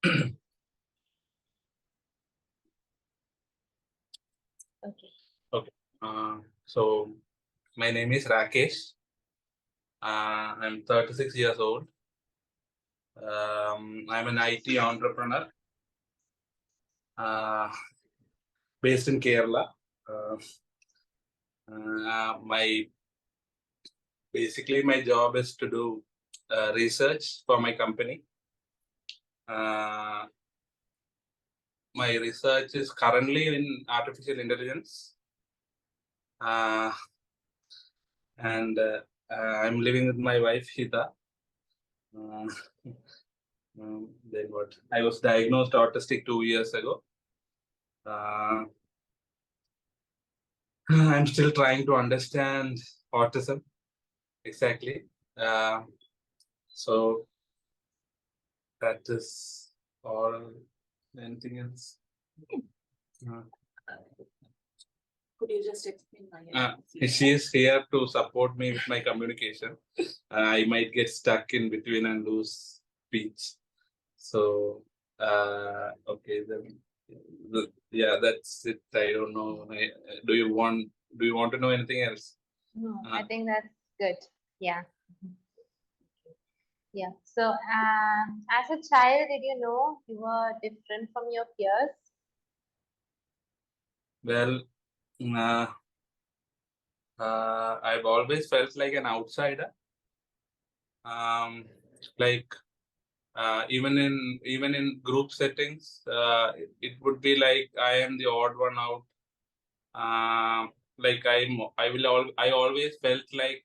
Okay. Okay. So my name is Rakesh. I'm 36 years old. I'm an IT entrepreneur based in Kerala. My basically my job is to do research for my company. My research is currently in artificial intelligence, and I'm living with my wife Hita. Then what? I was diagnosed autistic 2 years ago. I'm still trying to understand autism exactly. So that is all. Anything else? Could you just explain why? She is here to support me with my communication. I might get stuck in between and lose speech. So, okay, then, yeah, that's it. I don't know. Do you want to know anything else? No, I think that's good. Yeah. Yeah. So, as a child, did you know you were different from your peers? Well, I've always felt like an outsider. Like even in group settings, it would be like I am the odd one out. Like I always felt like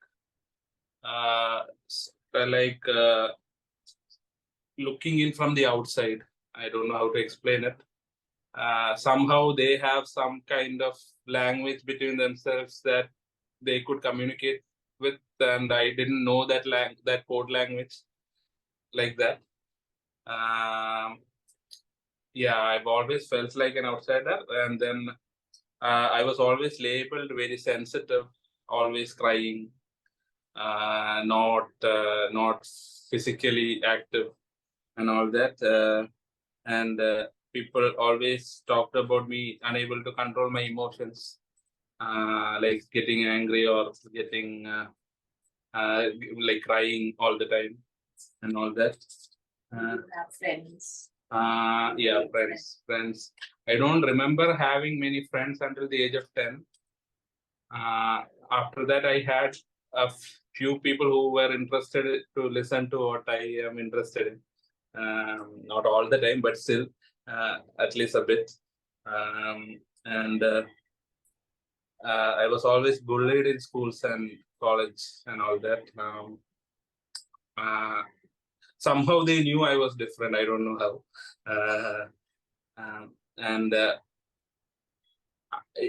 looking in from the outside. I don't know how to explain it. Somehow they have some kind of language between themselves that they could communicate with, and I didn't know that code language like that. Yeah, I've always felt like an outsider, and then I was always labeled very sensitive, always crying, not physically active, and all that. And people always talked about me unable to control my emotions, like getting angry or getting like crying all the time and all that. Have friends. Yeah, friends. I don't remember having many friends until the age of 10. After that, I had a few people who were interested to listen to what I am interested in. Not all the time, but still, at least a bit. And I was always bullied in schools and college and all that. Somehow they knew I was different. I don't know how. And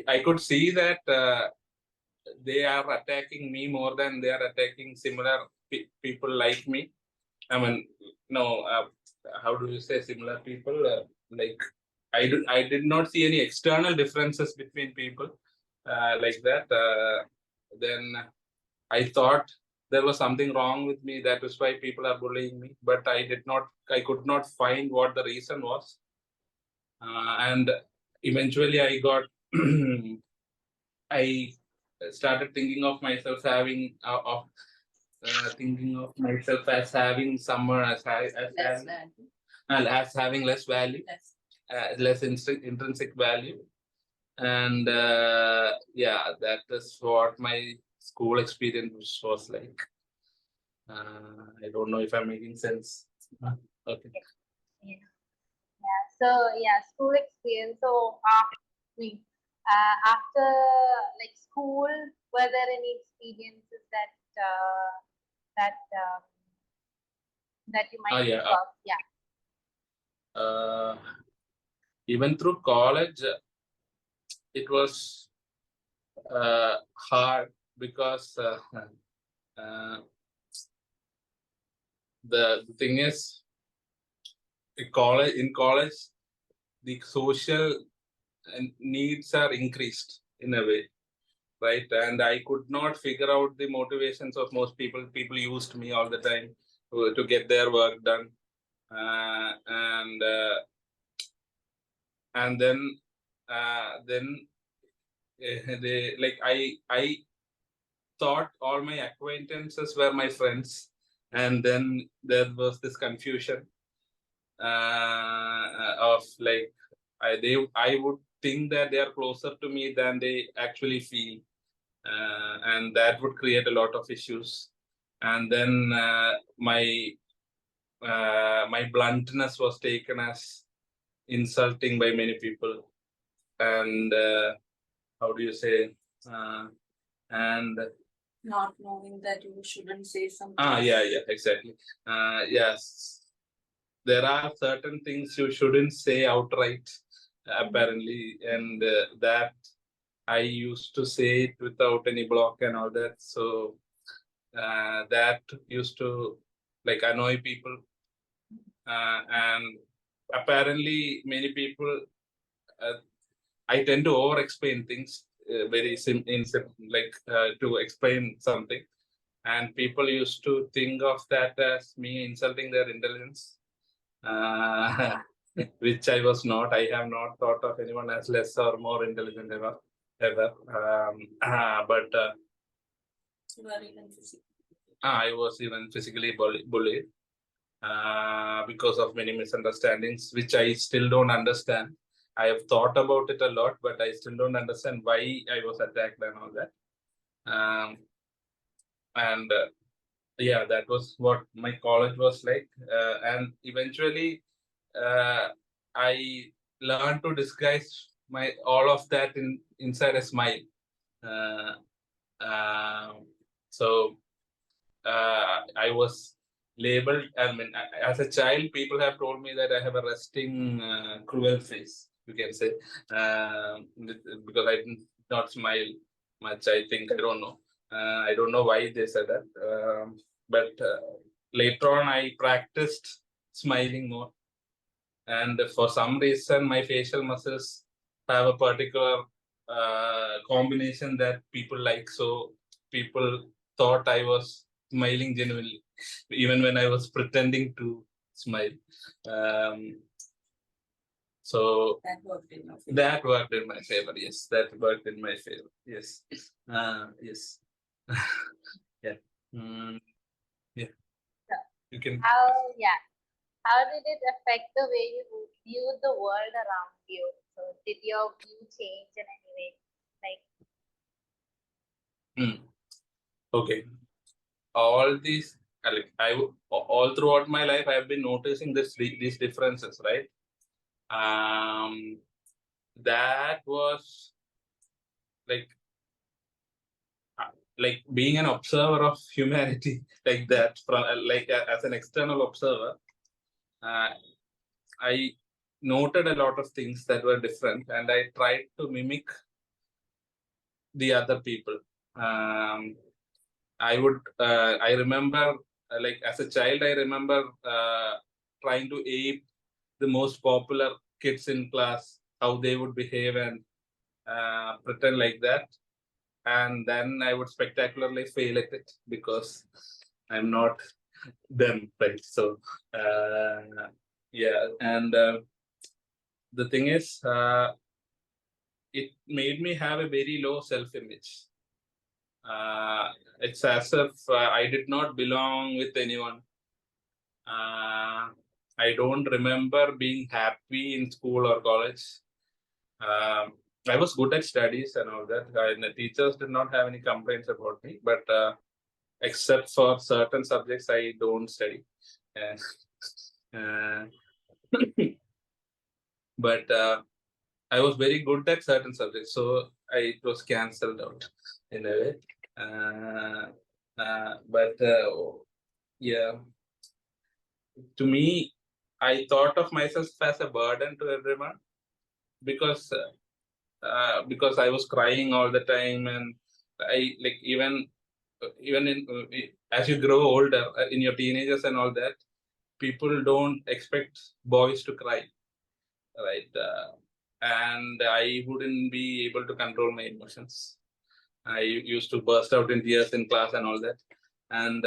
I could see that they are attacking me more than they are attacking similar people like me. I mean, no, how do you say similar people? Like, I did not see any external differences between people like that. Then I thought there was something wrong with me. That is why people are bullying me. But I could not find what the reason was. And eventually I started thinking of myself as having someone as having less value, less intrinsic value, and yeah, that is what my school experience was like. I don't know if I'm making sense. Okay. Yeah. So yeah, school experience. So after like school, were there any experiences that that you might Yeah. think of? Yeah. Even through college, it was hard because the thing is, in college, the social needs are increased in a way, right? And I could not figure out the motivations of most people. People used me all the time to get their work done, and and then they like I thought all my acquaintances were my friends, and then there was this confusion of like I would think that they are closer to me than they actually feel, and that would create a lot of issues. And then my bluntness was taken as insulting by many people, and how do you say, and not knowing that you shouldn't say something. Yeah, exactly. Yes, there are certain things you shouldn't say outright, apparently, and that I used to say it without any block and all that. So that used to like annoy people, and apparently many people. I tend to over-explain things to explain something, and people used to think of that as me insulting their intelligence, which I was not. I have not thought of anyone as less or more intelligent ever. But You are even physically. I was even physically bullied because of many misunderstandings, which I still don't understand. I have thought about it a lot, but I still don't understand why I was attacked and all that. And yeah, that was what my college was like. And eventually, I learned to disguise all of that inside a smile. Uh, so I was labeled. I mean, as a child, people have told me that I have a resting, cruel face. You can say, because I did not smile much. I think I don't know why they said that. But later on, I practiced smiling more, and for some reason, my facial muscles have a particular combination that people like. So people thought I was smiling genuinely, even when I was pretending to smile. So that worked in your favor. That worked in my favor. Yes, that worked in my favor. Yes, yes, yeah, yeah. You can. How did it affect the way you viewed the world around you? So did your view change in any way? Okay. All these, like all throughout my life, I have been noticing these differences, right? That was like being an observer of humanity, like that, from as an external observer. I noted a lot of things that were different, and I tried to mimic the other people. I remember, like as a child, I remember trying to ape the most popular kids in class, how they would behave and pretend like that. And then I would spectacularly fail at it because I'm not them, right? So, yeah. And the thing is, it made me have a very low self-image. It's as if I did not belong with anyone. I don't remember being happy in school or college. I was good at studies and all that. And the teachers did not have any complaints about me, but except for certain subjects, I don't study. But I was very good at certain subjects, so it was cancelled out in a way. But yeah, to me, I thought of myself as a burden to everyone because I was crying all the time, and I like even in as you grow older in your teenagers and all that, people don't expect boys to cry, right? And I wouldn't be able to control my emotions. I used to burst out in tears in class and all that. And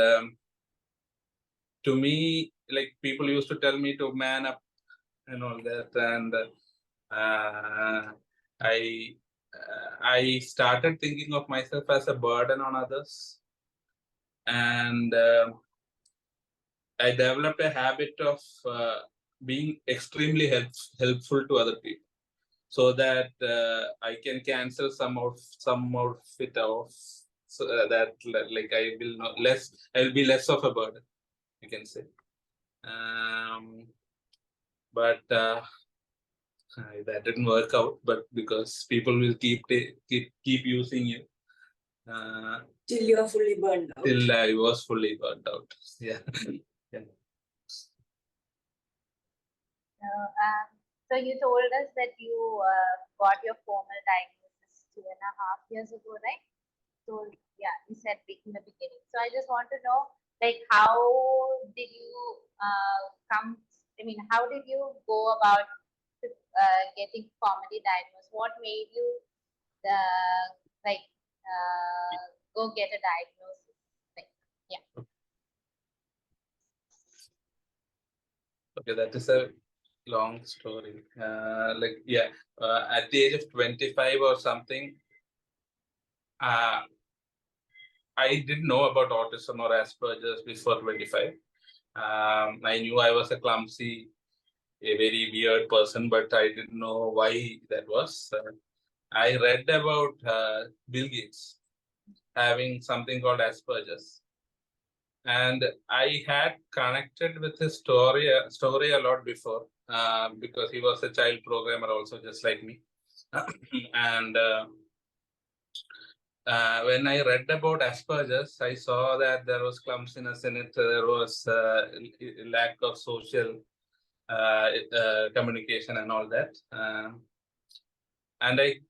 to me, like people used to tell me to man up and all that. And I started thinking of myself as a burden on others, and I developed a habit of being extremely helpful to other people, so that I can cancel some of it off, so that like I will be less of a burden, you can say. But that didn't work out. But because people will keep using you till you are fully burned out. till I was fully burned out. Yeah. Yeah. So you told us that you got your formal diagnosis 2.5 years ago, right? So yeah, you said in the beginning. So I just want to know, like, how did you come? I mean, how did you go about getting formally diagnosed? What made you like go get a diagnosis? Like, yeah. Okay, that is a long story. At the age of 25 or something, I didn't know about autism or Asperger's before 25. I knew I was a clumsy, a very weird person, but I didn't know why that was. I read about Bill Gates having something called Asperger's, and I had connected with his story a lot before, because he was a child programmer also, just like me. And when I read about Asperger's, I saw that there was clumsiness in it. There was lack of social communication and all that. And I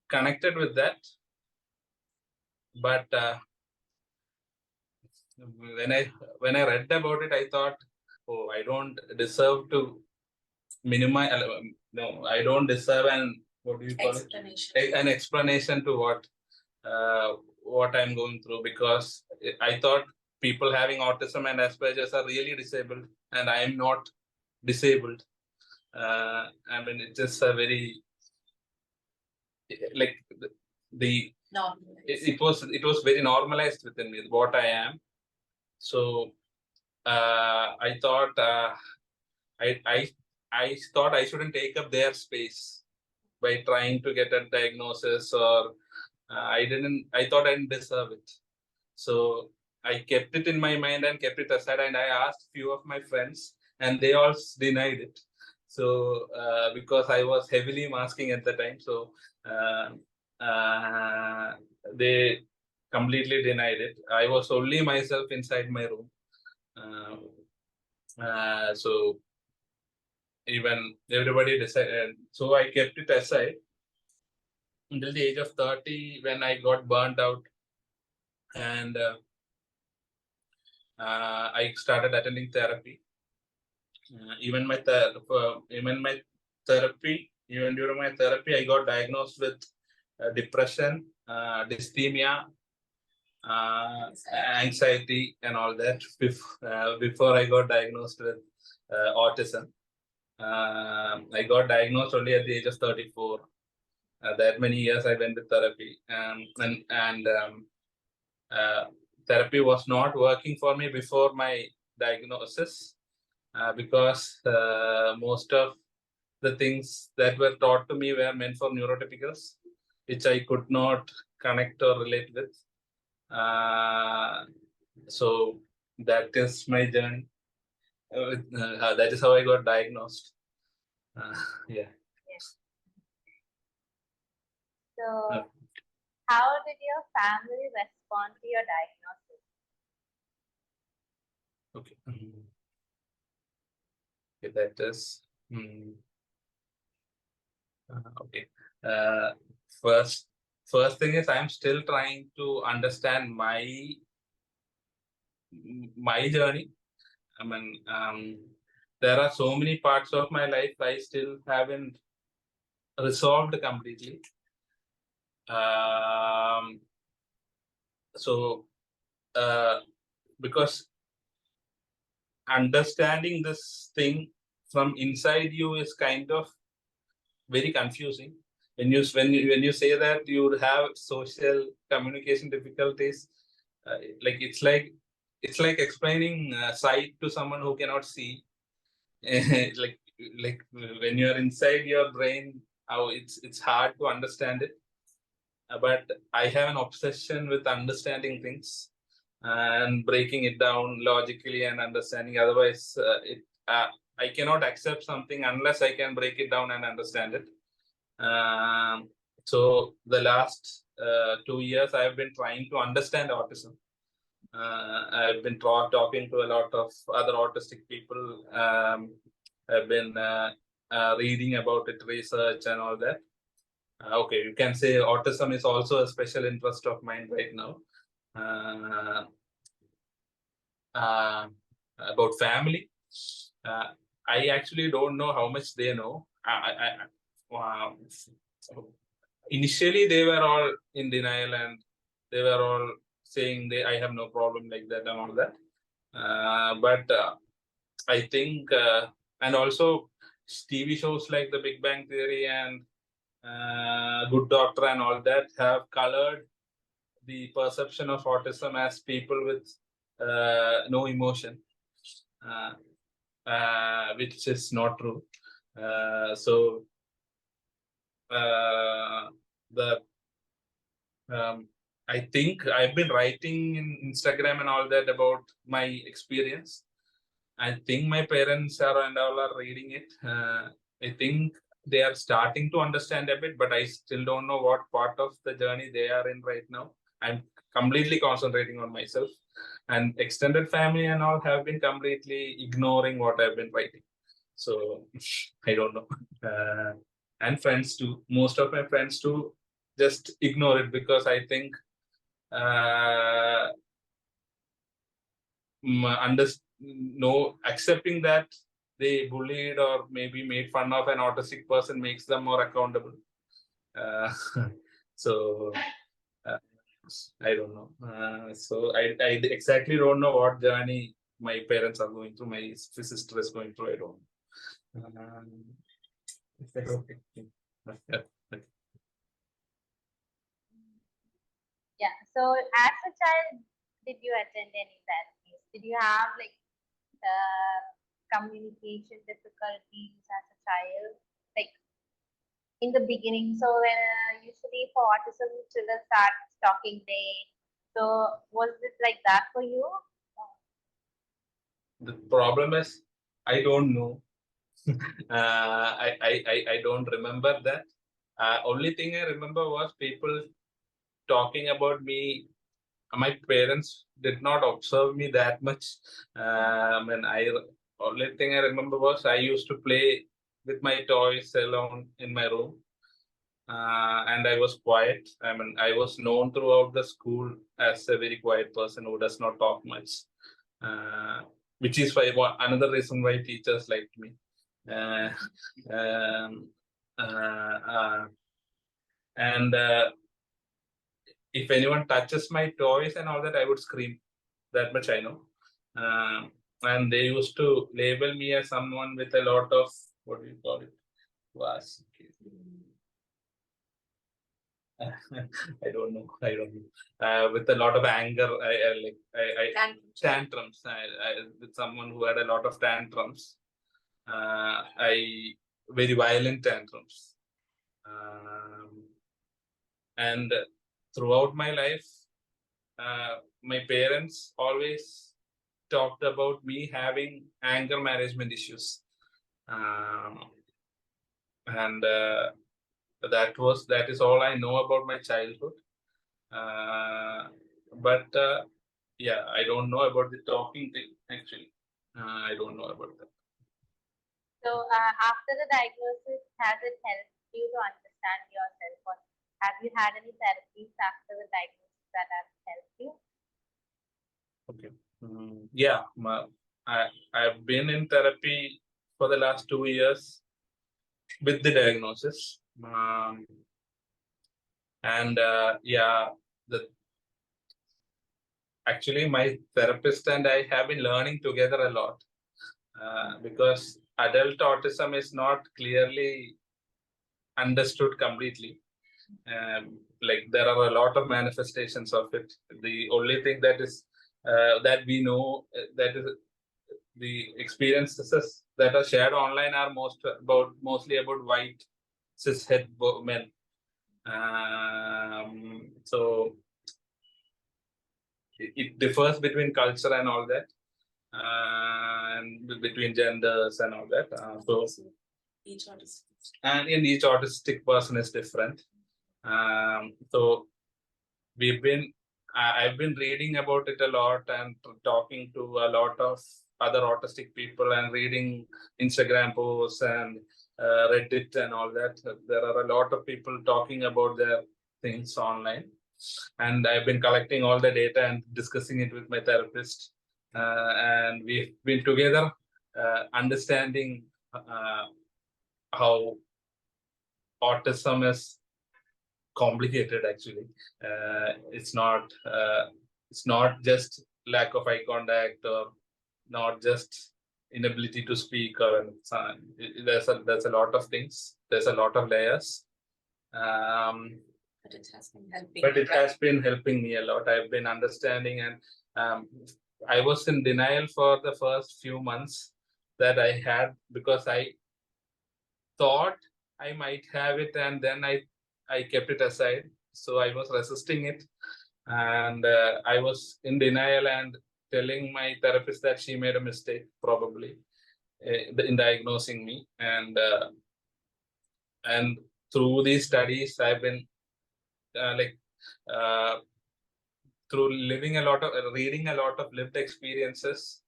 connected with that. But when I read about it, I thought, oh, I don't deserve to minimize. No, I don't deserve what do you call it? An explanation to what I'm going through, because I thought people having autism and Asperger's are really disabled, and I am not disabled. I mean, it's just a very like the it was very normalized within me what I am. So I thought I thought I shouldn't take up their space by trying to get a diagnosis, or I thought I didn't deserve it. So I kept it in my mind and kept it aside, and I asked few of my friends, and they all denied it. So because I was heavily masking at the time, so they completely denied it. I was only myself inside my room. So even everybody decided. So I kept it aside until the age of 30, when I got burned out, and I started attending therapy. Even during my therapy, I got diagnosed with depression, dysthymia, anxiety, and all that before I got diagnosed with autism. I got diagnosed only at the age of 34. That many years I went to therapy, therapy was not working for me before my diagnosis, because most of the things that were taught to me were meant for neurotypicals, which I could not connect or relate with. So that is my journey. That is how I got diagnosed. Yeah. So, how did your family respond to your diagnosis? Okay. Okay, that is. Okay. First thing is, I'm still trying to understand my journey. I mean, there are so many parts of my life I still haven't resolved completely. So, because understanding this thing from inside you is kind of very confusing. When you say that you have social communication difficulties, like it's like explaining sight to someone who cannot see. like like when you are inside your brain, how it's hard to understand it. But I have an obsession with understanding things and breaking it down logically and understanding. Otherwise, I cannot accept something unless I can break it down and understand it. So the last 2 years, I have been trying to understand autism. I've been talking to a lot of other autistic people. I've been reading about it, research and all that. Okay, you can say autism is also a special interest of mine right now. About family, I actually don't know how much they know. So initially, they were all in denial and they were all saying I have no problem like that and all that. But I think, and also TV shows like The Big Bang Theory and Good Doctor and all that have colored the perception of autism as people with no emotion, which is not true. So the I think I've been writing in Instagram and all that about my experience. I think my parents and all are reading it. I think they are starting to understand a bit, but I still don't know what part of the journey they are in right now. I'm completely concentrating on myself, and extended family and all have been completely ignoring what I've been writing. So I don't know. And friends too. Most of my friends too just ignore it because I think accepting that they bullied or maybe made fun of an autistic person makes them more accountable. So I don't know. So I exactly don't know what journey my parents are going through, my sister is going through. I don't know. Is that okay? Yeah. So as a child, did you attend any therapies? Did you have like communication difficulties as a child, like in the beginning? So when usually for autism, children start talking late. So was it like that for you? The problem is I don't know. I don't remember that. Only thing I remember was people talking about me. My parents did not observe me that much. And only thing I remember was I used to play with my toys alone in my room. And I was quiet. I was known throughout the school as a very quiet person who does not talk much. Which is why another reason why teachers liked me. And if anyone touches my toys and all that, I would scream. That much I know. And they used to label me as someone with a lot of, what do you call it? I don't know. With a lot of anger, tantrums. With someone who had a lot of tantrums. Very violent tantrums. And throughout my life, my parents always talked about me having anger management issues. And that is all I know about my childhood. But yeah, I don't know about the talking thing, actually. I don't know about that. So after the diagnosis, has it helped you to understand yourself? Or have you had any therapies after the diagnosis that have helped you? Okay. Yeah, I've been in therapy for the last 2 years with the diagnosis. And yeah, actually my therapist and I have been learning together a lot, because adult autism is not clearly understood completely. Like there are a lot of manifestations of it. The only thing that is that we know that is the experiences that are shared online are mostly about white cishet men. So it differs between culture and all that, and between genders and all that. Each artist. And in each autistic person is different. So I've been reading about it a lot and talking to a lot of other autistic people and reading Instagram posts and Reddit and all that. There are a lot of people talking about their things online, and I've been collecting all the data and discussing it with my therapist, and we've been together understanding how autism is complicated. Actually, it's not just lack of eye contact or not just inability to speak or there's a lot of things. There's a lot of layers. But it has been helping. But it has been helping me a lot. I've been understanding, and I was in denial for the first few months that I had, because I thought I might have it, and then I kept it aside. So I was resisting it, and I was in denial and telling my therapist that she made a mistake probably in diagnosing me, and through these studies I've been through reading a lot of lived experiences,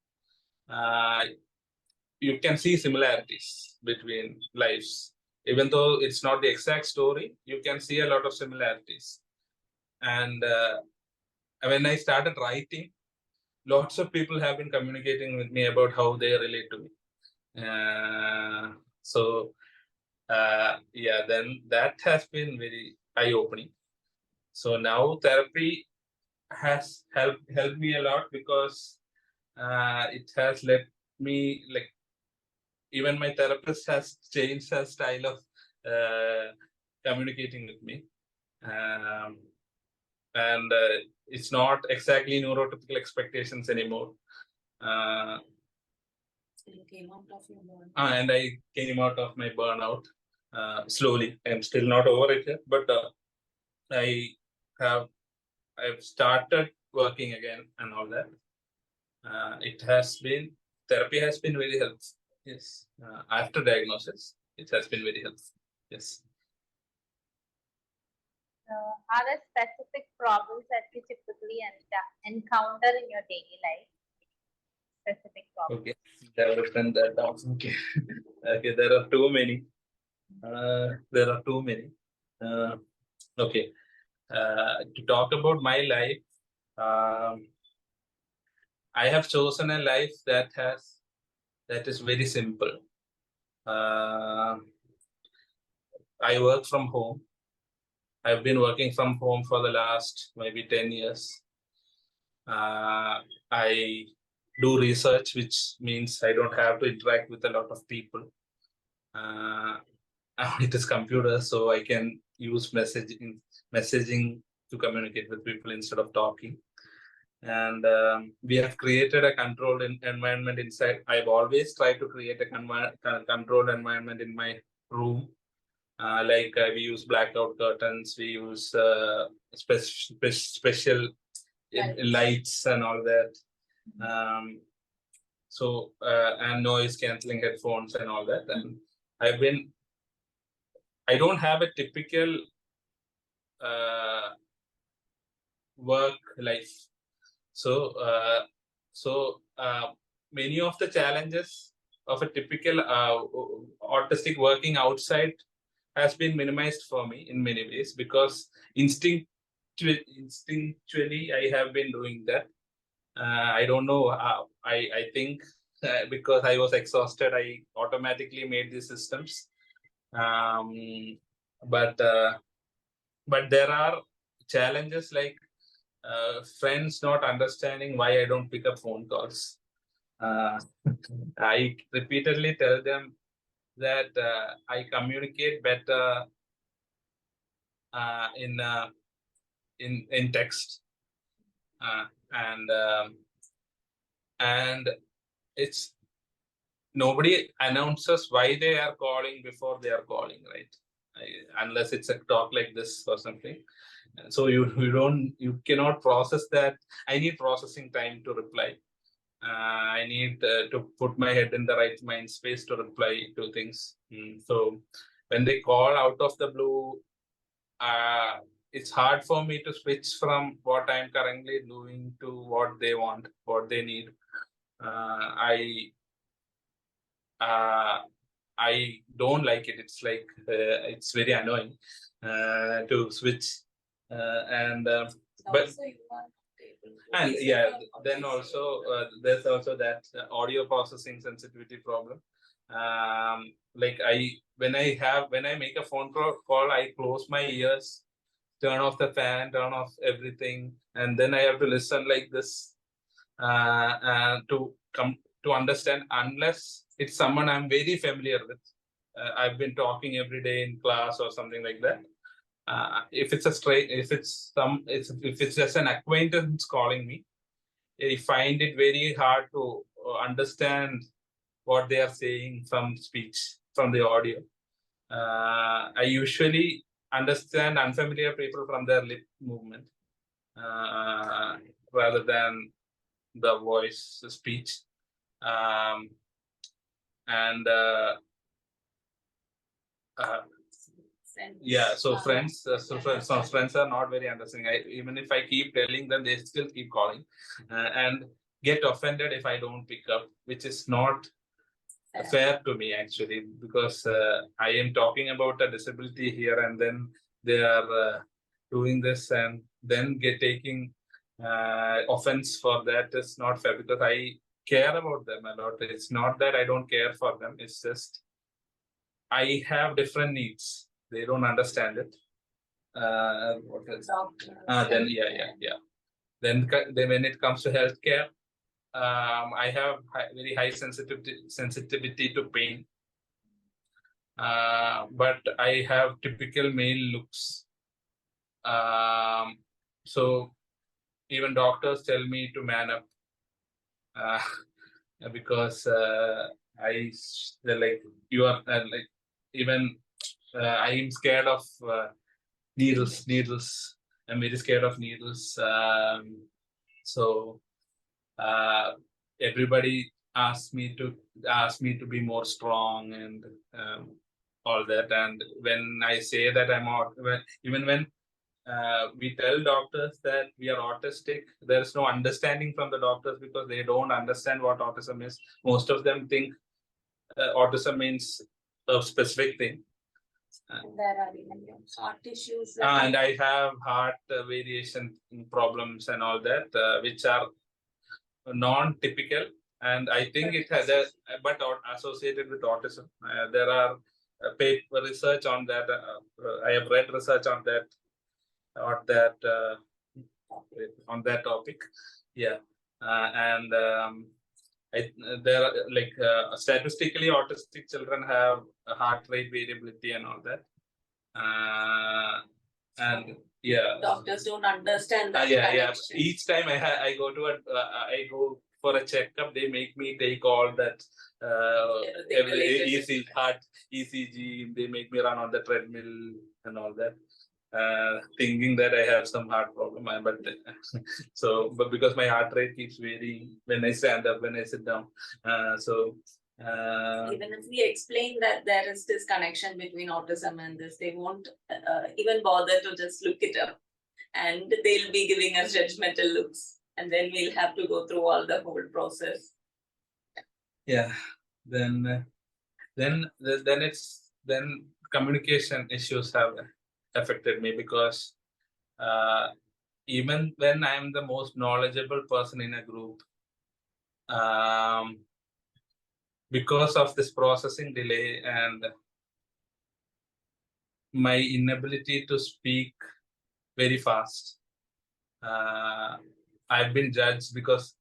you can see similarities between lives. Even though it's not the exact story, you can see a lot of similarities. And when I started writing, lots of people have been communicating with me about how they relate to me. Then that has been very eye-opening. So now therapy has helped me a lot, because it has let me, like, even my therapist has changed her style of communicating with me, and it's not exactly neurotypical expectations anymore. So you came out of your burnout. And I came out of my burnout slowly. I'm still not over it yet, but I've started working again and all that. Therapy has been very helpful. Yes. After diagnosis, it has been very helpful. Yes. Are there specific problems that you typically encounter in your daily life? Specific problems. Okay. I have written that down. Okay. Okay. There are too many. Okay. To talk about my life, I have chosen a life that is very simple. I work from home. I've been working from home for the last maybe 10 years. I do research, which means I don't have to interact with a lot of people. It is computer, so I can use messaging to communicate with people instead of talking. And we have created a controlled environment inside. I've always tried to create a controlled environment in my room. We use blackout curtains, we use special lights and all that. And noise cancelling headphones and all that. And I don't have a typical work life. So many of the challenges of a typical autistic working outside has been minimized for me in many ways, because instinctually I have been doing that. I don't know how. I think because I was exhausted, I automatically made these systems. But there are challenges like friends not understanding why I don't pick up phone calls. I repeatedly tell them that I communicate better in text, and it's nobody announces why they are calling before they are calling, right? Unless it's a talk like this or something. So you cannot process that. I need processing time to reply. I need to put my head in the right mind space to reply to things. So when they call out of the blue, it's hard for me to switch from what I'm currently doing to what they want, what they need. I don't like it. It's like it's very annoying to switch, and but Also, you are able to and listen yeah, or then listen. also there's also that audio processing sensitivity problem. Like when I make a phone call, I close my ears, turn off the fan, turn off everything, and then I have to listen like this to come to understand, unless it's someone I'm very familiar with. I've been talking every day in class or something like that. If it's if it's just an acquaintance calling me, I find it very hard to understand what they are saying from speech, from the audio. I usually understand unfamiliar people from their lip movement rather than the voice speech. And yeah, so friends, some friends are not very understanding. Even if I keep telling them, they still keep calling and get offended if I don't pick up, which is not fair to me actually, because I am talking about a disability here, and then they are doing this and then taking offense for that is not fair, because I care about them a lot. It's not that I don't care for them. It's just I have different needs. They don't understand it. What else? Then Then when it comes to healthcare, I have very high sensitivity to pain. But I have typical male looks. So even doctors tell me to man up, because they're like, you are like, even I am scared of needles. I'm very scared of needles. So everybody asks me to be more strong and all that. And when I say that even when we tell doctors that we are autistic, there's no understanding from the doctors, because they don't understand what autism is. Most of them think autism means a specific thing. There are even heart issues. And I have heart variation problems and all that, which are non-typical, and I think it has but associated with autism. There are paper research on that. I have read research on that, on that topic. Yeah, and there are like statistically, autistic children have a heart rate variability and all that. And yeah, doctors don't understand that. Yeah. Each time I go to I go for a checkup, they make me take all that ECG. They make me run on the treadmill and all that, thinking that I have some heart problem. But because my heart rate keeps varying when I stand up, when I sit down. Even if we explain that there is this connection between autism and this, they won't even bother to just look it up, and they'll be giving us judgmental looks, and then we'll have to go through all the whole process. Yeah, then communication issues have affected me, because even when I'm the most knowledgeable person in a group, because of this processing delay and my inability to speak very fast, I've been judged, because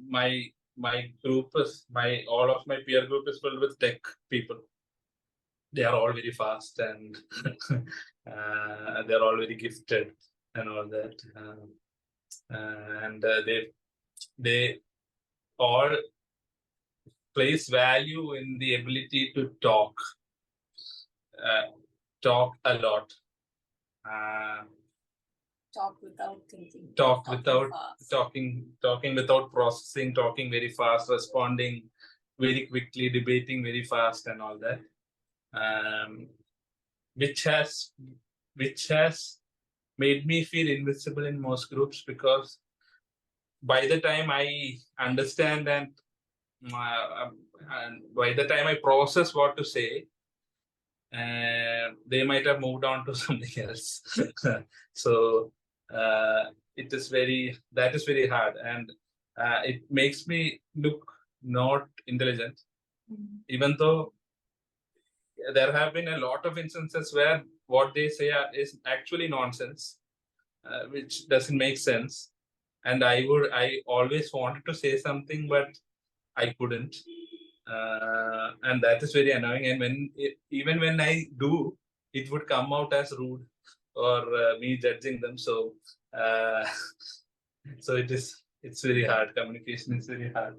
my group is all of my peer group is filled with tech people. They are all very fast, and They're all very gifted and all that. And they all place value in the ability to talk a lot. Talk without thinking. Talking without processing, talking very fast, responding very quickly, debating very fast, and all that. Which has made me feel invisible in most groups, because by the time I understand and by the time I process what to say, they might have moved on to something else. So that is very hard, and it makes me look not intelligent, even though there have been a lot of instances where what they say is actually nonsense, which doesn't make sense. And I always wanted to say something, but I couldn't. And that is very annoying. And even when I do, it would come out as rude or me judging them. So, so it's very hard. Communication is very hard.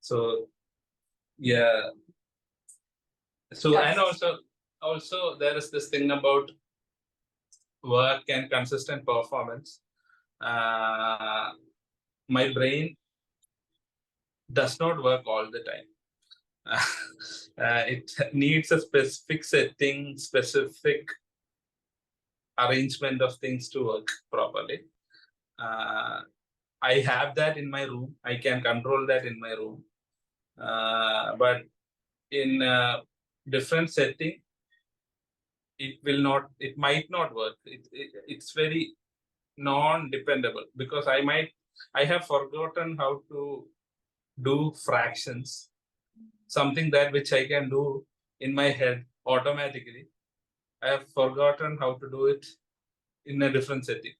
So, yeah. So, and also there is this thing about work and consistent performance. My brain does not work all the time. It needs a specific setting, specific arrangement of things to work properly. I have that in my room. I can control that in my room. But in a different setting, it might not work. It's very non-dependable, because I have forgotten how to do fractions, something that which I can do in my head automatically. I have forgotten how to do it in a different setting.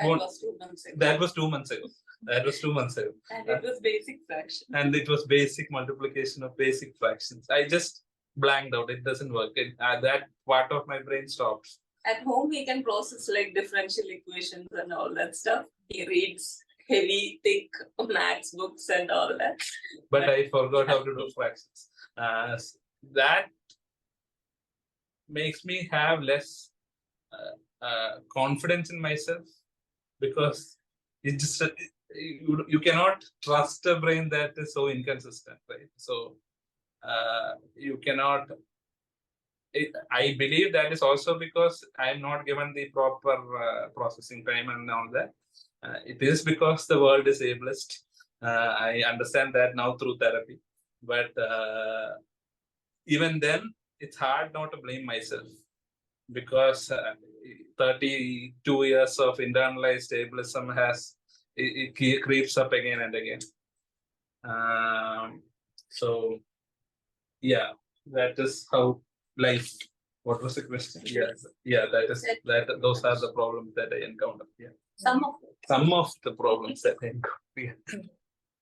Was 2 months ago. That was 2 months ago. That was 2 months ago. And it was basic fraction. And it was basic multiplication of basic fractions. I just blanked out. It doesn't work. That part of my brain stops. At home, he can process like differential equations and all that stuff. He reads heavy, thick maths books and all that. But I forgot how to do fractions. That makes me have less confidence in myself, because it just you cannot trust a brain that is so inconsistent, right? So you cannot. I believe that is also because I am not given the proper processing time and all that. It is because the world is ableist. I understand that now through therapy, but even then, it's hard not to blame myself, because 32 years of internalized ableism it creeps up again and again. So yeah, that is how life. What was the question? Yeah, those are the problems that I encounter. Yeah, some of the problems that I encounter. Yeah.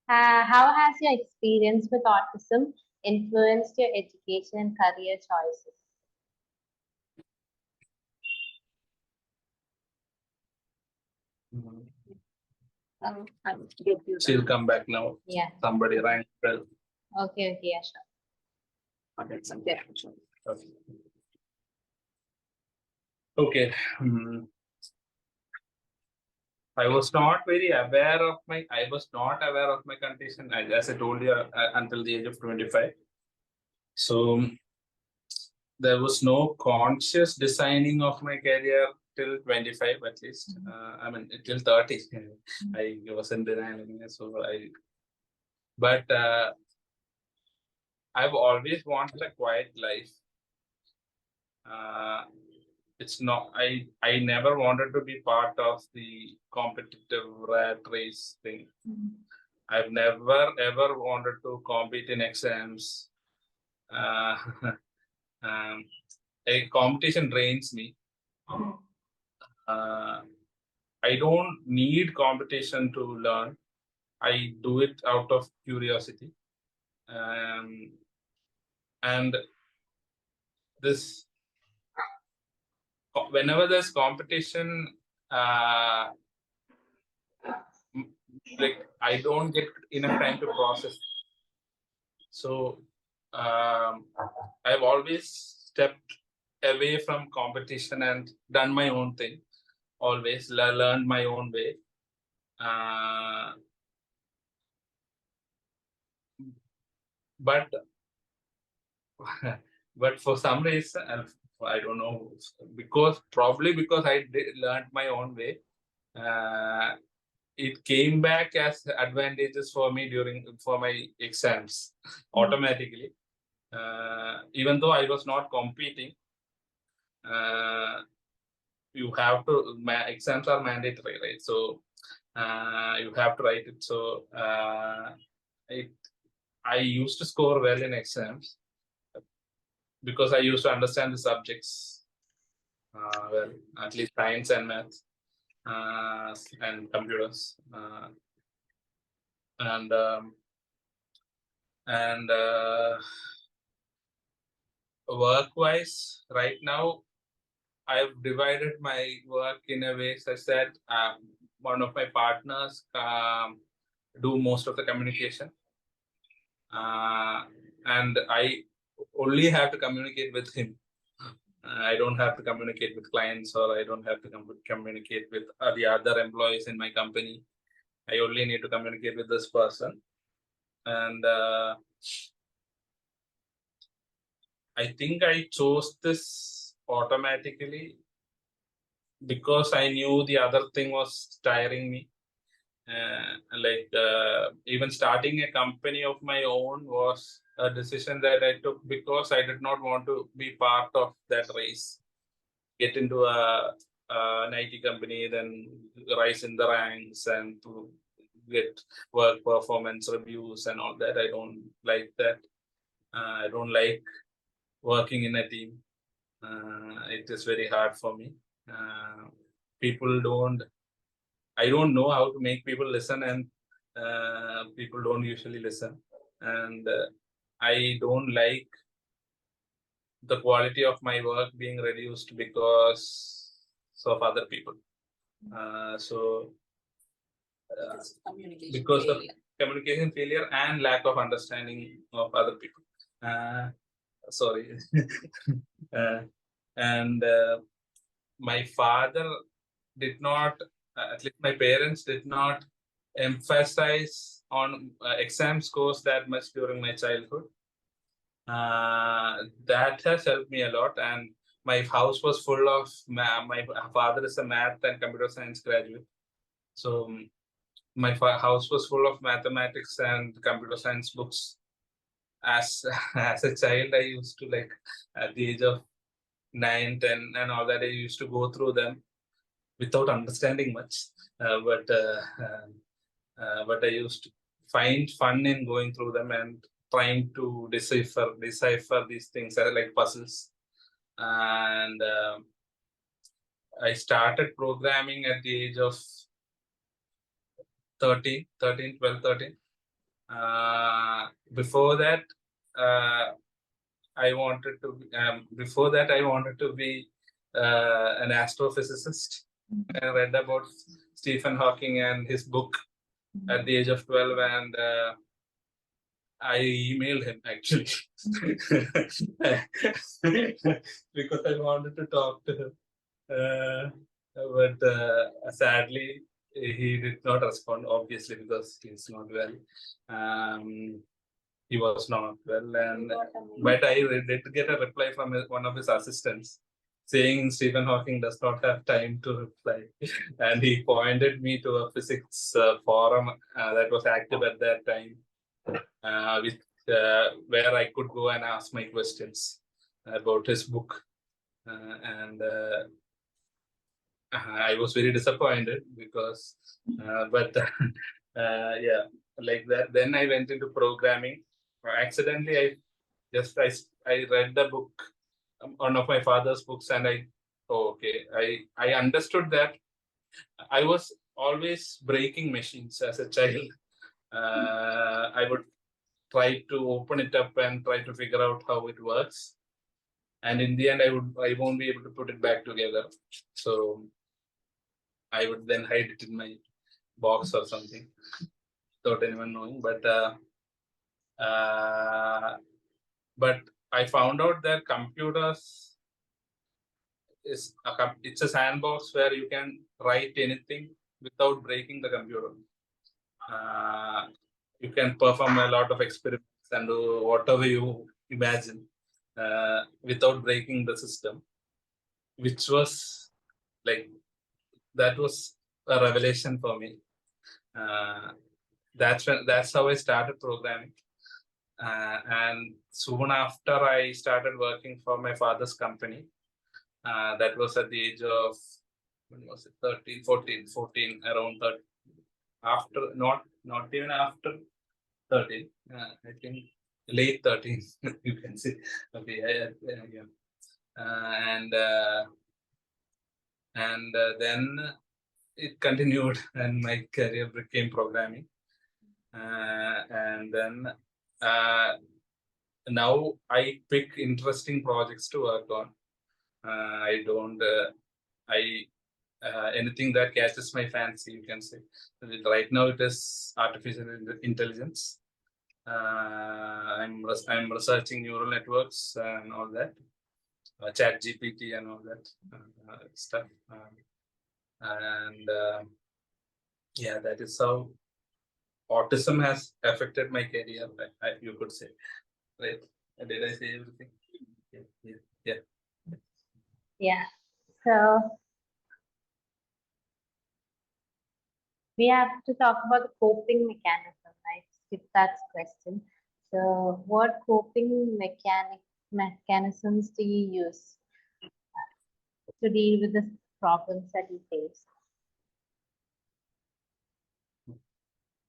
How has your experience with autism influenced your education and career choices? She'll come back now. Yeah. Somebody rang bell. Okay, yeah, sure. Okay. I was not aware of my condition, as I told you, until the age of 25. So there was no conscious designing of my career till 25 at least. I mean, till 30. I wasn't designing it, but I've always wanted a quiet life. It's not. I never wanted to be part of the competitive rat race thing. I've never ever wanted to compete in exams. A competition drains me. I don't need competition to learn. I do it out of curiosity. And this whenever there's competition, like I don't get enough time to process. So I've always stepped away from competition and done my own thing. Always learned my own way. But but for some reason, I don't know, probably because I learned my own way. It came back as advantages for me for my exams automatically. Even though I was not competing, you have to, exams are mandatory, right? So you have to write it. So I used to score well in exams because I used to understand the subjects well, at least science and math and computers. And work-wise, right now, I've divided my work in a way such that one of my partners do most of the communication, and I only have to communicate with him. I don't have to communicate with clients, or I don't have to communicate with the other employees in my company. I only need to communicate with this person. And I think I chose this automatically because I knew the other thing was tiring me. Even starting a company of my own was a decision that I took because I did not want to be part of that race. Get into an IT company, then rise in the ranks and to get work performance reviews and all that. I don't like that. I don't like working in a team. It is very hard for me. I don't know how to make people listen, and people don't usually listen. And I don't like the quality of my work being reduced because of other people. Because of communication failure and lack of understanding of other people. Sorry. And my father did not, at least my parents did not emphasize on exam scores that much during my childhood. That has helped me a lot. And my house was full of, my father is a math and computer science graduate. So my house was full of mathematics and computer science books. As a child, I used to, like, at the age of 9, 10 and all that, I used to go through them without understanding much. But I used to find fun in going through them and trying to decipher these things like puzzles. And I started programming at the age of 13, 12, 13. Before that, I wanted to be an astrophysicist. I read about Stephen Hawking and his book at the age of 12, and I emailed him actually because I wanted to talk to him. But sadly, he did not respond, obviously, because he's not well. He was not well, but I did get a reply from one of his assistants saying Stephen Hawking does not have time to reply. And he pointed me to a physics forum that was active at that time, where I could go and ask my questions about his book. And I was very disappointed because, but yeah, like that. Then I went into programming. Accidentally, I read the book, one of my father's books, and I understood that I was always breaking machines as a child. I would try to open it up and try to figure out how it works. and in the end, I won't be able to put it back together. So I would then hide it in my box or something without anyone knowing. But I found out that computers it's a sandbox where you can write anything without breaking the computer. You can perform a lot of experiments and do whatever you imagine without breaking the system, which was like, that was a revelation for me. That's how I started programming. And soon after, I started working for my father's company. That was at the age of, when was it, 13, 14, around 30. After, not even after 13, I think late 13, you can see. Okay, yeah. Then it continued and my career became programming. And then now I pick interesting projects to work on. I don't, anything that catches my fancy, you can say. Right now it is artificial intelligence. I'm researching neural networks and all that, chat GPT and all that stuff. Yeah, that is how autism has affected my career, you could say. Right? Did I say everything? Yeah. Yeah. So we have to talk about the coping mechanism, right? Skip that question. So what coping mechanisms do you use to deal with the problems that you face?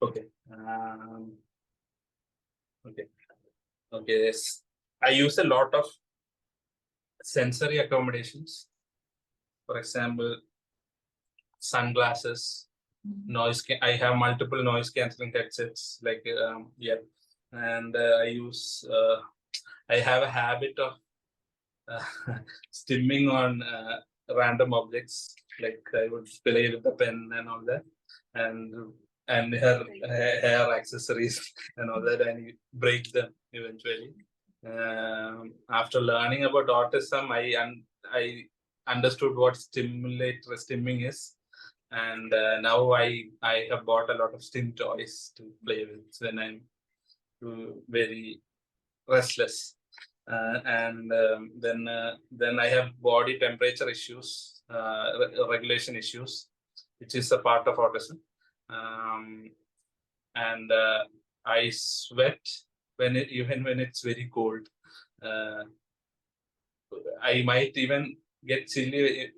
Okay. Okay. Yes. I use a lot of sensory accommodations. For example, sunglasses, noise. I have multiple noise cancelling headsets. And I use. I have a habit of stimming on random objects. Like I would play with the pen and all that, and hair accessories and all that, and break them eventually. After learning about autism, I understood what stimming is, and now I have bought a lot of stim toys to play with when I'm very restless. Then I have body temperature issues, regulation issues, which is a part of autism. And I sweat even when it's very cold. I might even get chilly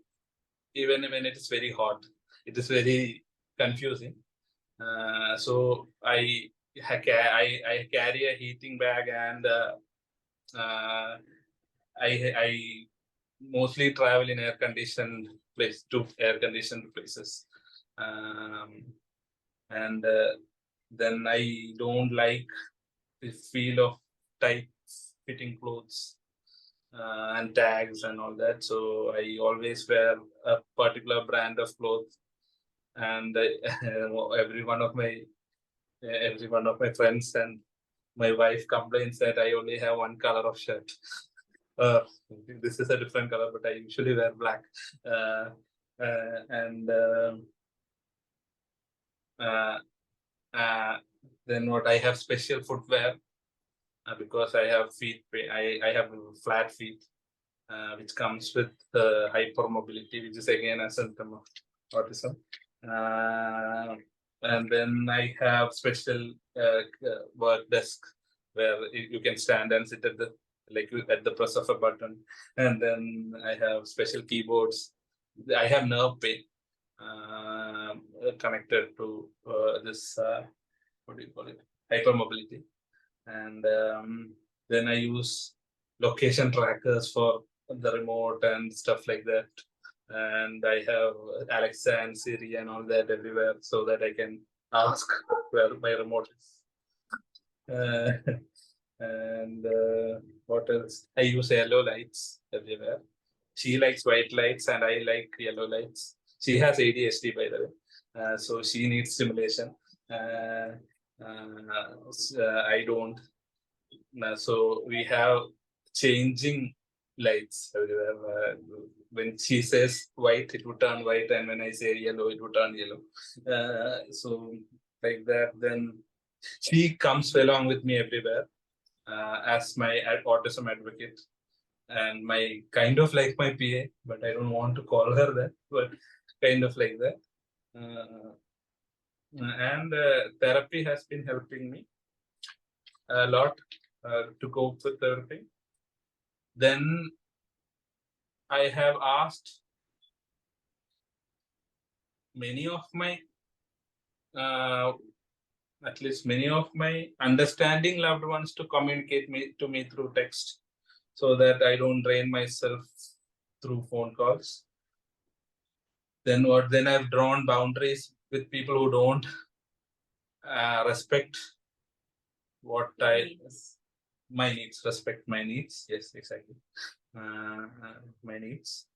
even when it is very hot. It is very confusing. So I carry a heating bag, and I mostly travel in air-conditioned places. And then I don't like the feel of tight fitting clothes and tags and all that. So I always wear a particular brand of clothes, and every one of my friends and my wife complains that I only have one color of shirt. This is a different color, but I usually wear black. Then what, I have special footwear because I have feet pain. I have flat feet, which comes with hypermobility, which is again a symptom of autism. And then I have special work desk where you can stand and sit at the press of a button. And then I have special keyboards. I have nerve pain connected to this, what do you call it, hypermobility. And then I use location trackers for the remote and stuff like that. And I have Alexa and Siri and all that everywhere, so that I can ask where my remote is. And what else? I use yellow lights everywhere. She likes white lights and I like yellow lights. She has ADHD, by the way, so she needs stimulation. I don't. So we have changing lights everywhere. When she says white, it would turn white, and when I say yellow, it would turn yellow. So like that, then she comes along with me everywhere as my autism advocate, and my kind of like my PA, but I don't want to call her that, but kind of like that. And therapy has been helping me a lot to cope with everything. Then I have asked many of my, at least many of my understanding loved ones to communicate to me through text, so that I don't drain myself through phone calls. Then what? Then I've drawn boundaries with people who don't respect what my needs, respect my needs. Yes, exactly. My needs.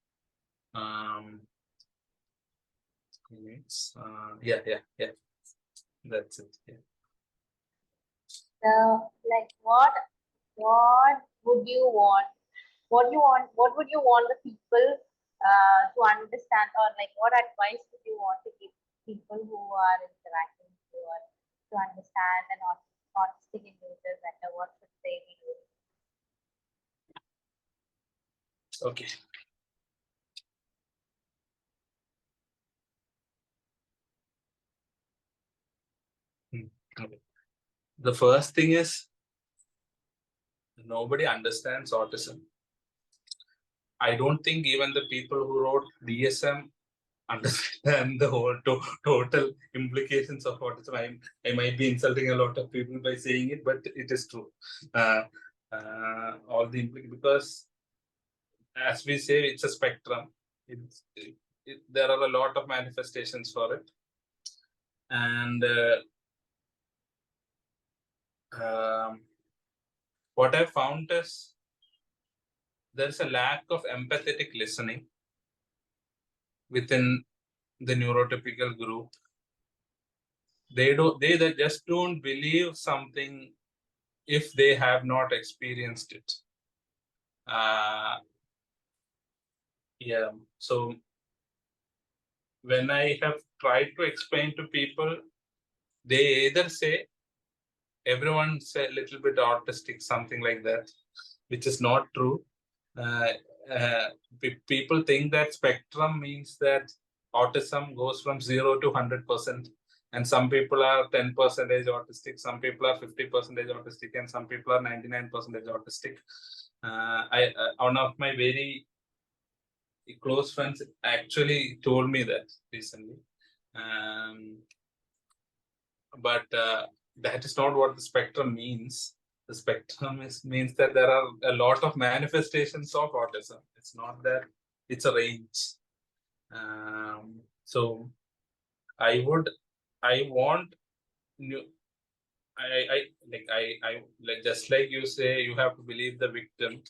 Yeah. That's it. Yeah. Like what would you want? What would you want the people to understand, or like what advice would you want to give people who are interacting with you, or to understand an autistic individual better? What should they be doing? Okay. Okay. The first thing is, nobody understands autism. I don't think even the people who wrote DSM understand the whole total implications of autism. I might be insulting a lot of people by saying it, but it is true. All the because, as we say, it's a spectrum. There are a lot of manifestations for it, and what I found is there's a lack of empathetic listening within the neurotypical group. They just don't believe something if they have not experienced it. Yeah. So when I have tried to explain to people, they either say everyone's a little bit autistic, something like that, which is not true. People think that spectrum means that autism goes from 0 to 100%, and some people are 10% autistic, some people are 50% autistic, and some people are 99% autistic. One of my very close friends actually told me that recently, but that is not what the spectrum means. The spectrum means that there are a lot of manifestations of autism. It's not that it's a range. So I want new. I like, just like you say, you have to believe the victim.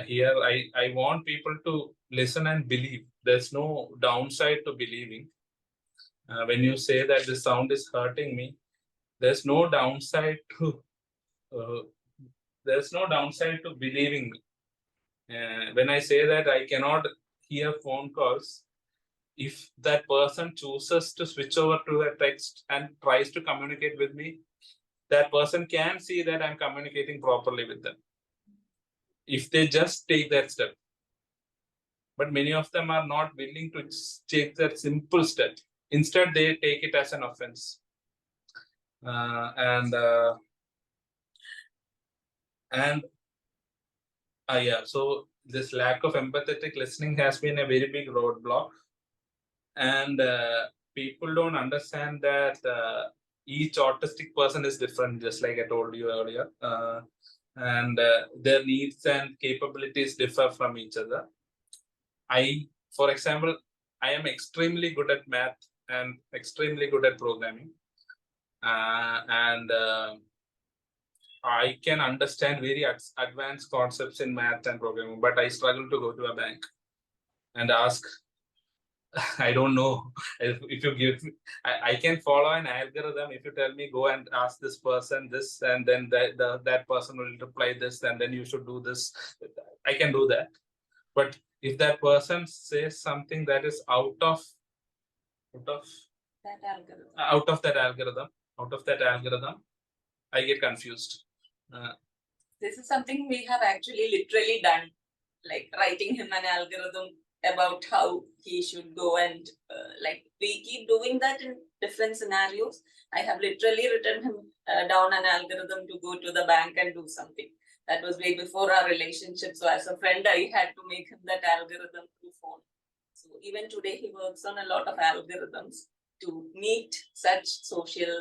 Here, I want people to listen and believe. There's no downside to believing. When you say that the sound is hurting me, there's no downside to believing me. When I say that I cannot hear phone calls, if that person chooses to switch over to a text and tries to communicate with me, that person can see that I'm communicating properly with them, if they just take that step. But many of them are not willing to take that simple step. Instead, they take it as an offense. Yeah, so this lack of empathetic listening has been a very big roadblock, and people don't understand that each autistic person is different, just like I told you earlier, and their needs and capabilities differ from each other. For example, I am extremely good at math and extremely good at programming, and I can understand very advanced concepts in math and programming, but I struggle to go to a bank and ask. I don't know if you give me, I can follow an algorithm. If you tell me go and ask this person this, and then that person will reply this, and then you should do this, I can do that. But if that person says something that is out of That algorithm. out of that algorithm, I get confused. This is something we have actually literally done, like writing him an algorithm about how he should go, and like we keep doing that in different scenarios. I have literally written him down an algorithm to go to the bank and do something. That was way before our relationship. So as a friend, I had to make him that algorithm through phone. So even today, he works on a lot of algorithms to meet such social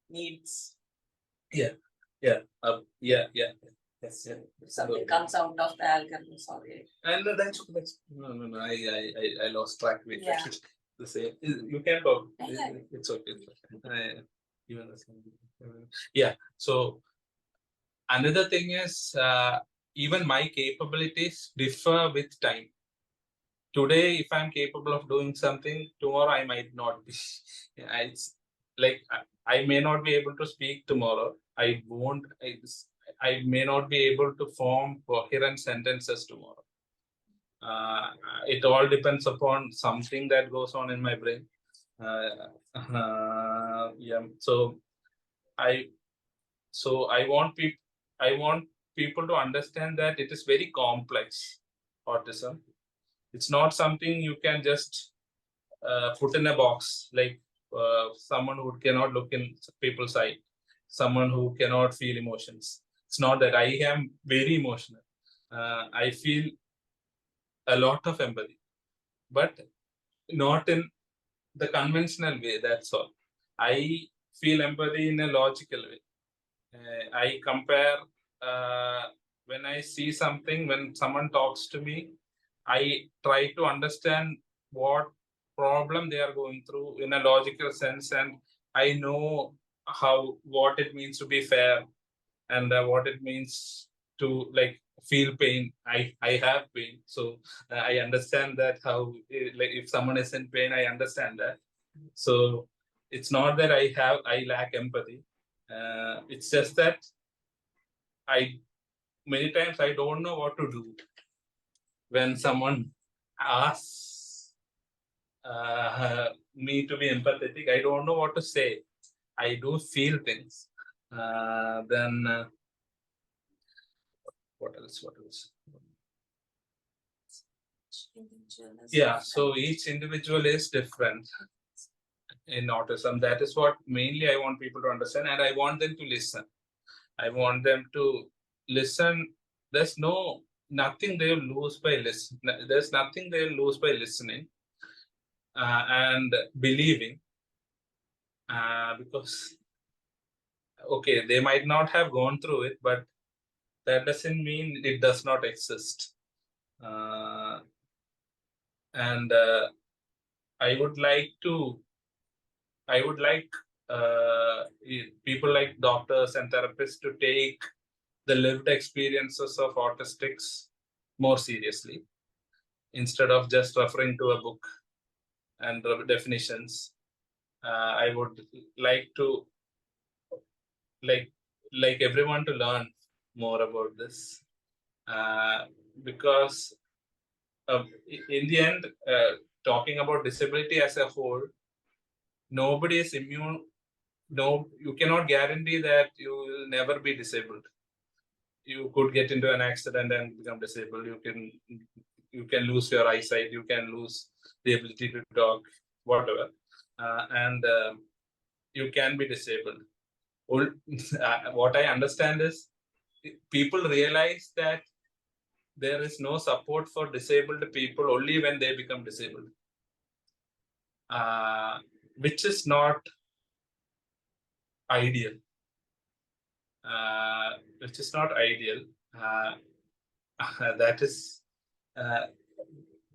needs. Yeah. Yes. Yeah. If something comes out of the algorithm, sorry. And that's no. I lost track with Yeah. the same. You can talk. Yeah. It's okay. You understand? Yeah. So another thing is even my capabilities differ with time. Today, if I'm capable of doing something, tomorrow I might not be. It's like I may not be able to speak tomorrow. I won't. I may not be able to form coherent sentences tomorrow. It all depends upon something that goes on in my brain. Yeah. So I want people. I want people to understand that it is very complex. Autism. It's not something you can just put in a box, like someone who cannot look in people's eye, someone who cannot feel emotions. It's not that. I am very emotional. I feel a lot of empathy, but not in the conventional way. That's all. I feel empathy in a logical way. I compare when I see something, when someone talks to me, I try to understand what problem they are going through in a logical sense, and I know what it means to be fair, and what it means to like feel pain. I have pain, so I understand that how like if someone is in pain, I understand that. So it's not that I lack empathy. It's just that many times I don't know what to do when someone asks me to be empathetic. I don't know what to say. I do feel things. Then what else? Yeah. So each individual is different in autism. That is what mainly I want people to understand, and I want them to listen. I want them to listen. There's nothing they'll lose by listening. There's nothing they'll lose by listening and believing, because okay, they might not have gone through it, but that doesn't mean it does not exist. And I would like people like doctors and therapists to take the lived experiences of autistics more seriously, instead of just referring to a book and definitions. I would like to like everyone to learn more about this, because in the end, talking about disability as a whole, nobody is immune. No, you cannot guarantee that you will never be disabled. You could get into an accident and become disabled. You can lose your eyesight. You can lose the ability to talk, whatever, and you can be disabled. What I understand is people realize that there is no support for disabled people only when they become disabled, which is not ideal. Which is not ideal. That is,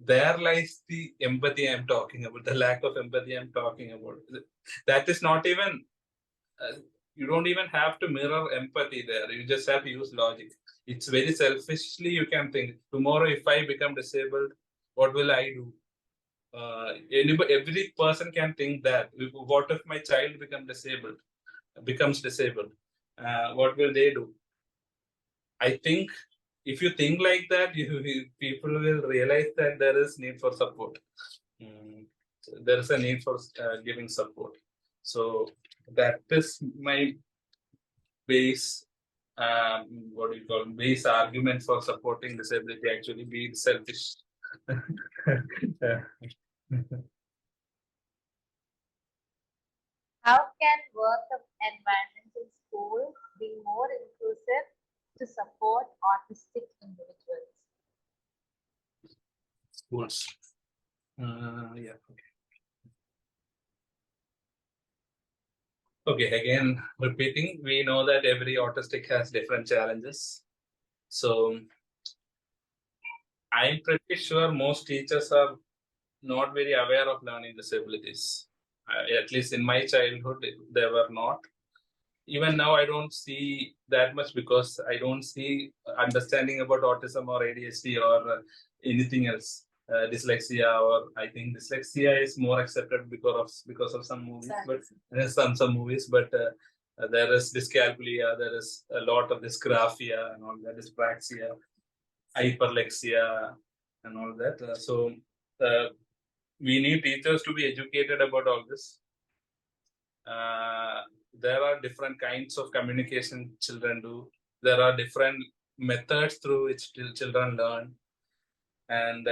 there lies the empathy I'm talking about, the lack of empathy I'm talking about. That is not even, you don't even have to mirror empathy there. You just have to use logic. It's very selfishly you can think, tomorrow if I become disabled, what will I do? Every person can think that. What if my child becomes disabled? What will they do? I think if you think like that, people will realize that there is need for support. There is a need for giving support. So that is my base, what do you call it? Base argument for supporting disability. Actually, being selfish. How can work environment in schools be more inclusive to support autistic individuals? Schools. Yeah. Okay, again, repeating, we know that every autistic has different challenges. So I'm pretty sure most teachers are not very aware of learning disabilities. At least in my childhood, they were not. Even now, I don't see that much because I don't see understanding about autism or ADHD or anything else. Dyslexia, or I think dyslexia is more accepted because of some movies, but some movies. But there is dyscalculia, there is a lot of dysgraphia and all that, dyspraxia, hyperlexia, and all that. So we need teachers to be educated about all this. There are different kinds of communication children do. There are different methods through which children learn. And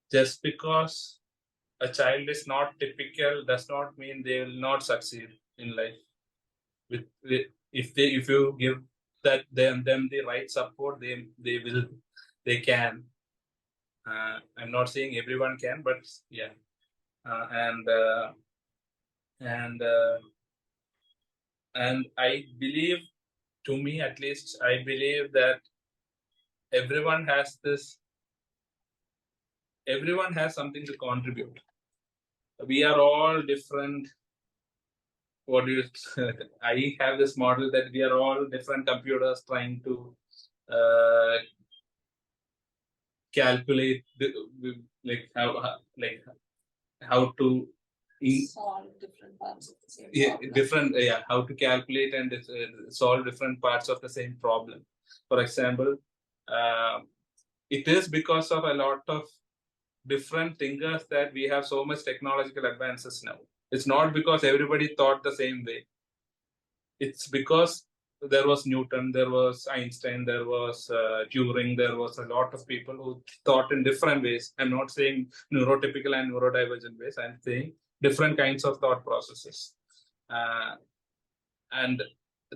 just because a child is not typical does not mean they will not succeed in life. If you give them the right support, they can. I'm not saying everyone can, but yeah. And I believe, to me at least, I believe that everyone has something to contribute. We are all different. I have this model that we are all different computers trying to calculate how to solve different parts of the same problem. How to calculate and solve different parts of the same problem. For example, it is because of a lot of different thinkers that we have so much technological advances now. It's not because everybody thought the same way. It's because there was Newton, there was Einstein, there was Turing, there was a lot of people who thought in different ways. I'm not saying neurotypical and neurodivergent ways. I'm saying different kinds of thought processes. And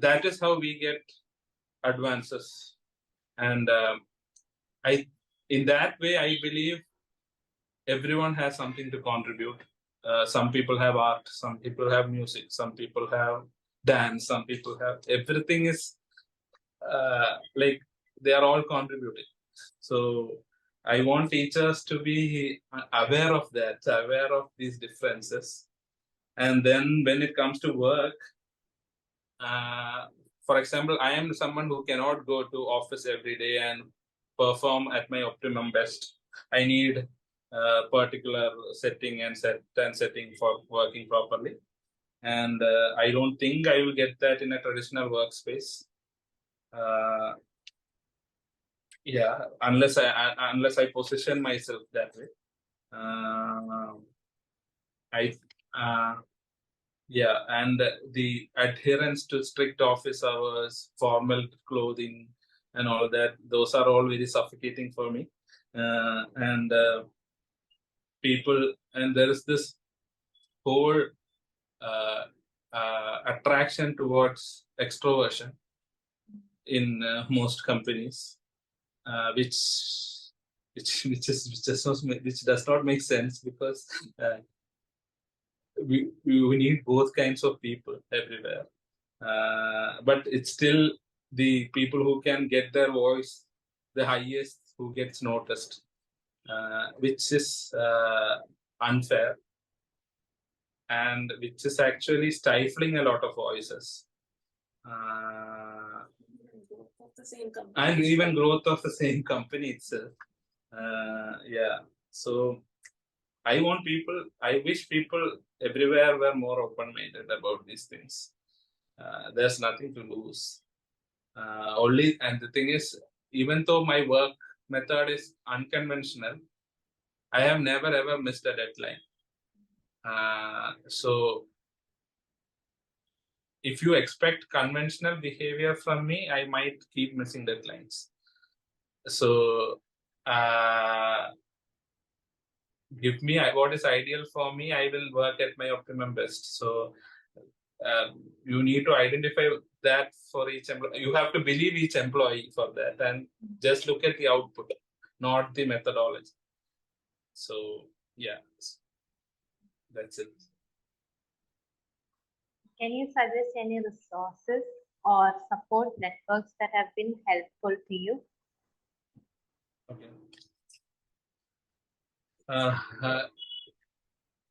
that is how we get advances. And in that way, I believe everyone has something to contribute. Some people have art, some people have music, some people have dance, some people have, everything is they are all contributing. So I want teachers to be aware of that, aware of these differences. And then when it comes to work, for example, I am someone who cannot go to office every day and perform at my optimum best. I need a particular setting and setting for working properly. And I don't think I will get that in a traditional workspace. Unless I position myself that way. And the adherence to strict office hours, formal clothing, and all that, those are all very suffocating for me. And there is this whole attraction towards extroversion in most companies, which does not make sense, because we need both kinds of people everywhere. But it's still the people who can get their voice the highest who gets noticed, which is unfair. and which is actually stifling a lot of voices. Of the same company. And even growth of the same company itself. Yeah. So I wish people everywhere were more open-minded about these things. There's nothing to lose. And the thing is, even though my work method is unconventional, I have never ever missed a deadline. So if you expect conventional behavior from me, I might keep missing deadlines. So give me what is ideal for me, I will work at my optimum best. So you need to identify that for each employee. You have to believe each employee for that, and just look at the output, not the methodology. So yeah, that's it. Can you suggest any resources or support networks that have been helpful to you? Okay.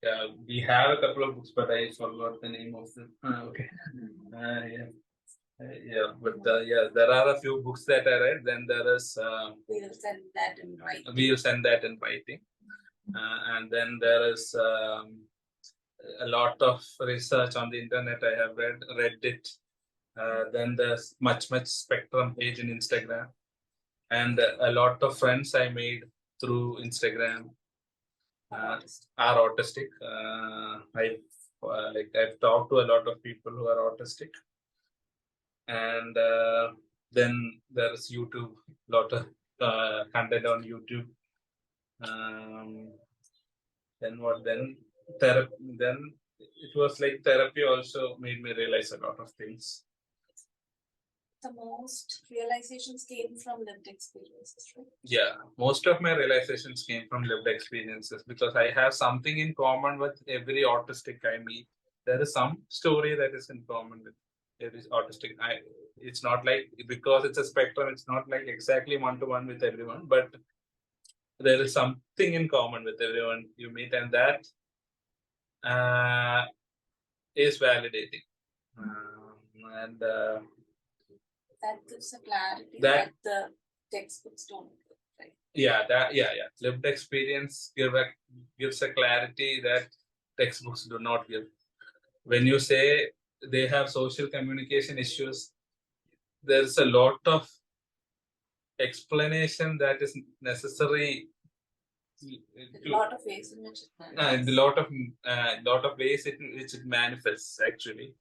Yeah, we have a couple of books, but I forgot the name of them. Okay. Yeah, but yeah, there are a few books that I read. Then there is. We'll send that in writing. We'll send that in writing, and then there is a lot of research on the internet. I have read it. Then there's much Spectrum page in Instagram, and a lot of friends I made through Instagram are autistic. I've talked to a lot of people who are autistic, and then there's YouTube, lot of content on YouTube. Then what? Then therapy. Then it was like therapy also made me realize a lot of things. The most realizations came from lived experiences, right? Yeah, most of my realizations came from lived experiences, because I have something in common with every autistic I meet. There is some story that is in common with every autistic. It's not like, because it's a spectrum, it's not like exactly one-to-one with everyone, but there is something in common with everyone you meet, and that is validating. And that gives a clarity that the textbooks don't give, right? Yeah. Lived experience gives a clarity that textbooks do not give. When you say they have social communication issues, there's a lot of explanation that is necessary. A lot of ways in which it manifests. A lot of ways in which it manifests. Actually,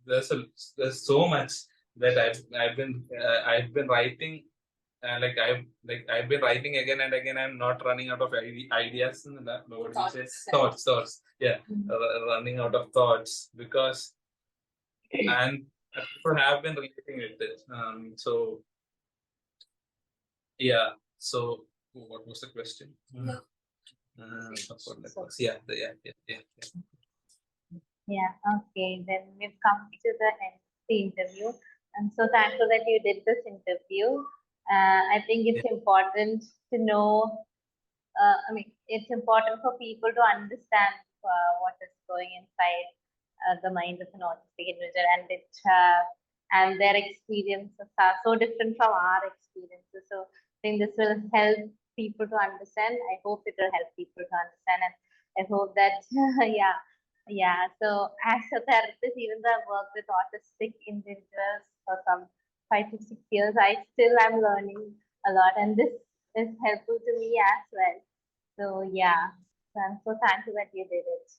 there's so much that I've been writing. I've been writing again and again. I'm not running out of ideas. What do you say? Thoughts. Yeah, running out of thoughts, because and people have been relating with this. So yeah. So what was the question? Support networks. Yeah. Yeah, okay. Then we've come to the end of the interview. I'm so thankful that you did this interview. I think it's important to know, it's important for people to understand what is going inside the mind of an autistic individual, and their experiences are so different from our experiences. So I think this will help people to understand. I hope it will help people to understand, and I hope that yeah. So as a therapist, even though I work with autistic individuals for some 5 to 6 years, I still am learning a lot, and this is helpful to me as well. So yeah, so I'm so thankful that you did it.